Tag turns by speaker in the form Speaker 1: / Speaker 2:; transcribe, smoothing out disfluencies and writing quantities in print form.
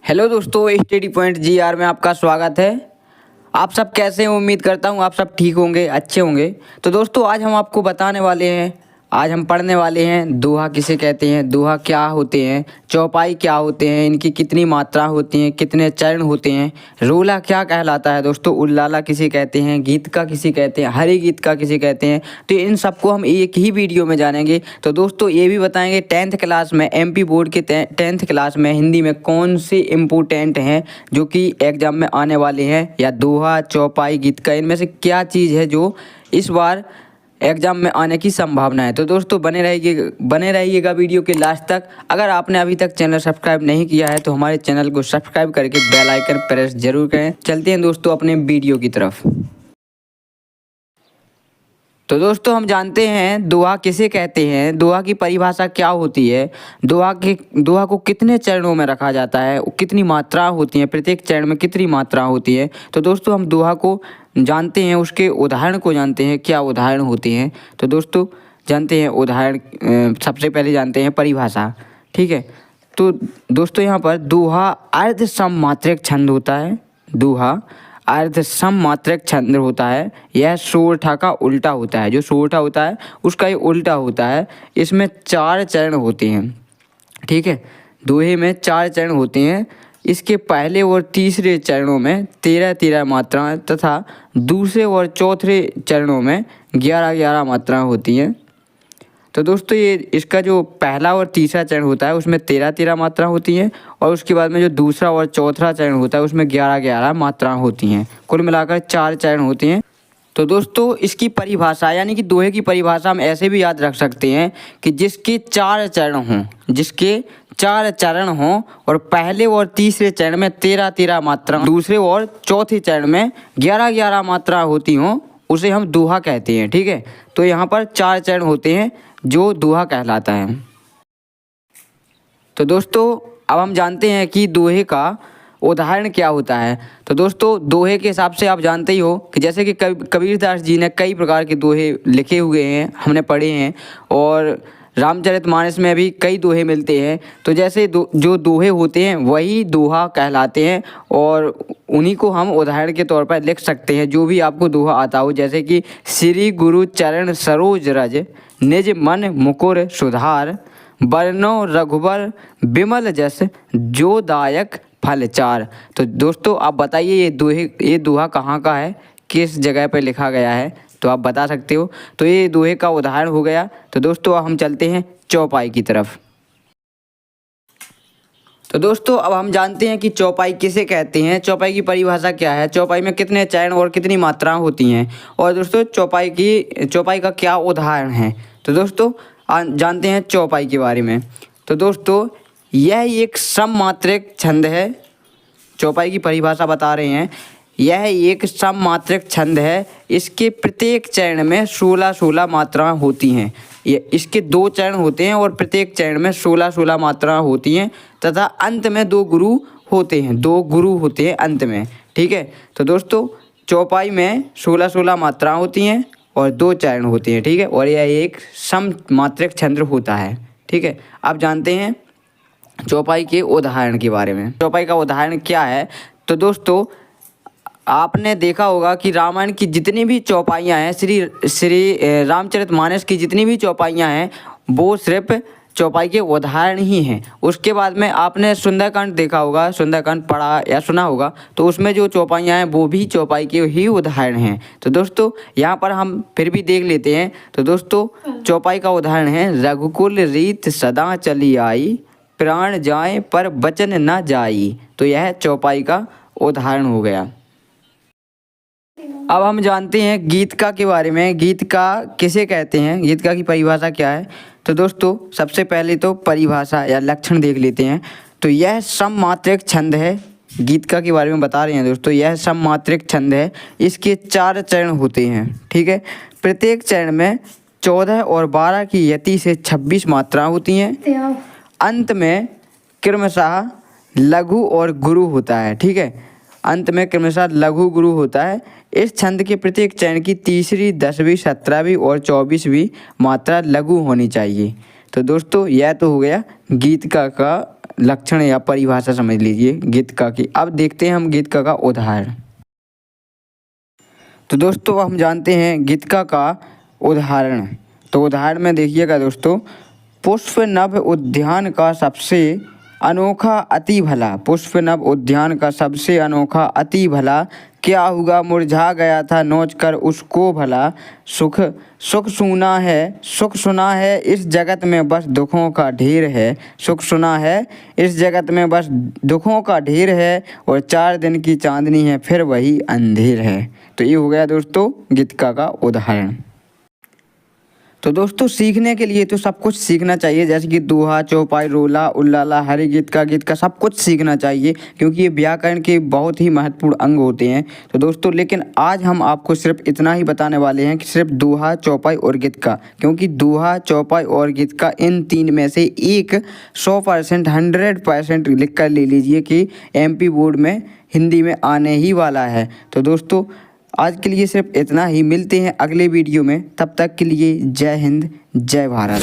Speaker 1: Hello दोस्तों, study point GR में आपका स्वागत है। आप सब कैसे हैं? उम्मीद करता हूँ आप सब ठीक होंगे, अच्छे होंगे। तो दोस्तों आज हम आपको बताने वाले हैं, आज हम पढ़ने वाले हैं दोहा किसे कहते हैं, दोहा क्या होते हैं, चौपाई क्या होते हैं, इनकी कितनी मात्रा होती हैं, कितने चरण होते हैं, रोला क्या कहलाता है दोस्तों, उल्लाला किसे कहते हैं, गीत का किसे कहते हैं, हरि गीत का किसे कहते हैं। तो इन सबको हम एक ही वीडियो में जानेंगे। तो दोस्तों ये भी बताएंगे 10th क्लास में एमपी बोर्ड के 10th क्लास में हिंदी में कौन से इम्पोर्टेंट हैं जो कि एग्जाम में आने वाले हैं, या दोहा, चौपाई, गीत का, इनमें से क्या चीज़ है जो इस बार एग्जाम में आने की संभावना है। तो दोस्तों बने रहिएगा वीडियो के लास्ट तक। अगर आपने अभी तक चैनल सब्सक्राइब नहीं किया है तो हमारे चैनल को सब्सक्राइब करके बेल आइकन प्रेस जरूर करें। चलते हैं दोस्तों अपने वीडियो की तरफ। तो दोस्तों हम जानते हैं दोहा किसे कहते हैं, दोहा की परिभाषा क्या होती है, दोहा को कितने चरणों में रखा जाता है, कितनी मात्रा होती है, प्रत्येक चरण में कितनी मात्रा होती है। तो दोस्तों हम दोहा को जानते हैं, उसके उदाहरण को जानते हैं, क्या उदाहरण होते हैं। तो दोस्तों जानते हैं उदाहरण, सबसे पहले जानते हैं परिभाषा, ठीक है। तो दोस्तों यहाँ पर दोहा अर्ध सममात्रक छंद होता है, दोहा अर्ध सममात्रक छंद होता है। यह सोरठा का उल्टा होता है, जो सोरठा होता है उसका ये उल्टा होता है। इसमें 4 चरण होते हैं, ठीक है। दोहे में 4 चरण होते हैं। इसके पहले और तीसरे चरणों में 13-13 मात्राएं तथा दूसरे और चौथे चरणों में 11-11 मात्राएं होती हैं। तो दोस्तों ये इसका जो पहला और तीसरा चरण होता है उसमें 13-13 मात्रा होती हैं, और उसके बाद में जो दूसरा और चौथा चरण होता है उसमें 11-11 मात्राएं होती हैं। कुल मिलाकर 4 चरण होते हैं। तो दोस्तों इसकी परिभाषा यानी कि दोहे की परिभाषा हम ऐसे भी याद रख सकते हैं कि जिसके 4 चरण हों और पहले और तीसरे चरण में 13-13 मात्रा, दूसरे और चौथे चरण में 11-11 मात्रा होती हों, उसे हम दोहा कहते हैं, ठीक है। तो यहाँ पर 4 चरण होते हैं जो दोहा कहलाता है। तो दोस्तों अब हम जानते हैं कि दोहे का उदाहरण क्या होता है। तो दोस्तों दोहे के हिसाब से आप जानते ही हो कि जैसे कि कबीरदास जी ने कई प्रकार के दोहे लिखे हुए हैं, हमने पढ़े हैं, और रामचरितमानस में भी कई दोहे मिलते हैं। तो जैसे जो दोहे होते हैं वही दोहा कहलाते हैं, और उन्हीं को हम उदाहरण के तौर पर लिख सकते हैं। जो भी आपको दोहा आता हो, जैसे कि श्री गुरु चरण सरोज रज, निज मन मुकुर सुधार, बरनो रघुबर विमल जस, जो दायक फल चार। तो दोस्तों आप बताइए ये दोहा कहाँ का है, किस जगह पर लिखा गया है, तो आप बता सकते हो। तो ये दोहे का उदाहरण हो गया। तो दोस्तों अब हम चलते हैं चौपाई की तरफ। तो दोस्तों अब हम जानते हैं कि चौपाई किसे कहते हैं, चौपाई की परिभाषा क्या है, चौपाई में कितने चरण और कितनी मात्राएं होती हैं, और दोस्तों चौपाई का क्या उदाहरण है। तो दोस्तों जानते हैं चौपाई के बारे में। तो दोस्तों यह एक सममात्रक छंद है। चौपाई की परिभाषा बता रहे हैं, यह एक सममात्रक छंद है। इसके प्रत्येक चरण में 16-16 मात्राएं होती हैं। इसके 2 चरण होते हैं और प्रत्येक चरण में 16-16 मात्राएं होती हैं, तथा अंत में 2 गुरु होते हैं अंत में, ठीक है। तो दोस्तों चौपाई में 16-16 मात्राएं होती हैं और 2 चरण होते हैं, ठीक है, और यह एक सममात्रक छंद होता है, ठीक है। अब जानते हैं चौपाई के उदाहरण के बारे में। चौपाई का उदाहरण क्या है। तो दोस्तों आपने देखा होगा कि रामायण की जितनी भी चौपाइयाँ हैं, श्री रामचरितमानस की जितनी भी चौपाइयाँ हैं, वो सिर्फ चौपाई के उदाहरण ही हैं। उसके बाद में आपने सुंदरकांड देखा होगा, सुंदरकांड पढ़ा या सुना होगा, तो उसमें जो चौपाइयाँ हैं वो भी चौपाई के ही उदाहरण हैं। तो दोस्तों यहाँ पर हम फिर भी देख लेते हैं। तो दोस्तों चौपाई का उदाहरण है, रघुकुल रीत सदा चली आई, प्राण जाए पर वचन न जाई। तो यह चौपाई का उदाहरण हो गया। अब हम जानते हैं गीतका के बारे में। गीतका किसे कहते हैं, गीतका की परिभाषा क्या है। तो दोस्तों सबसे पहले तो परिभाषा या लक्षण देख लेते हैं। तो यह सममात्रक छंद है, गीतका के बारे में बता रहे हैं दोस्तों, यह सममात्रक छंद है। इसके 4 चरण होते हैं, ठीक है। प्रत्येक चरण में 14 और 12 की यति से 26 मात्राएं होती हैं। अंत में क्रमशः लघु और गुरु होता है, ठीक है। अंत में क्रमशः लघु गुरु होता है। इस छंद के प्रत्येक चरण की तीसरी, 10वीं, 17वीं और 24वीं मात्रा लघु होनी चाहिए। तो दोस्तों यह तो हो गया गीतका का लक्षण या परिभाषा समझ लीजिए गीतका की। अब देखते हैं हम गीतका का उदाहरण। तो दोस्तों हम जानते हैं गीतका का उदाहरण। तो उदाहरण में देखिएगा दोस्तों, पुष्प नभ उद्यान का सबसे अनोखा अति भला, पुष्प नभ उद्यान का सबसे अनोखा अति भला, क्या हुआ मुरझा गया था नोच कर उसको भला, सुख सुख सुना है इस जगत में बस दुखों का ढेर है, सुख सुना है इस जगत में बस दुखों का ढेर है, और 4 दिन की चांदनी है फिर वही अंधेर है। तो ये हो गया दोस्तों गीतका का उदाहरण। तो दोस्तों सीखने के लिए तो सब कुछ सीखना चाहिए, जैसे कि दोहा, चौपाई, रोला, उल्लाला, हरि गीत का सब कुछ सीखना चाहिए, क्योंकि ये व्याकरण के बहुत ही महत्वपूर्ण अंग होते हैं। तो दोस्तों लेकिन आज हम आपको सिर्फ इतना ही बताने वाले हैं कि सिर्फ दोहा, चौपाई और गीत का, क्योंकि दोहा, चौपाई और गीत का इन 3 में से एक 100% 100% लिख कर ले लीजिए कि MP बोर्ड में हिंदी में आने ही वाला है। तो दोस्तों आज के लिए सिर्फ इतना ही, मिलते हैं अगले वीडियो में, तब तक के लिए जय हिंद, जय भारत।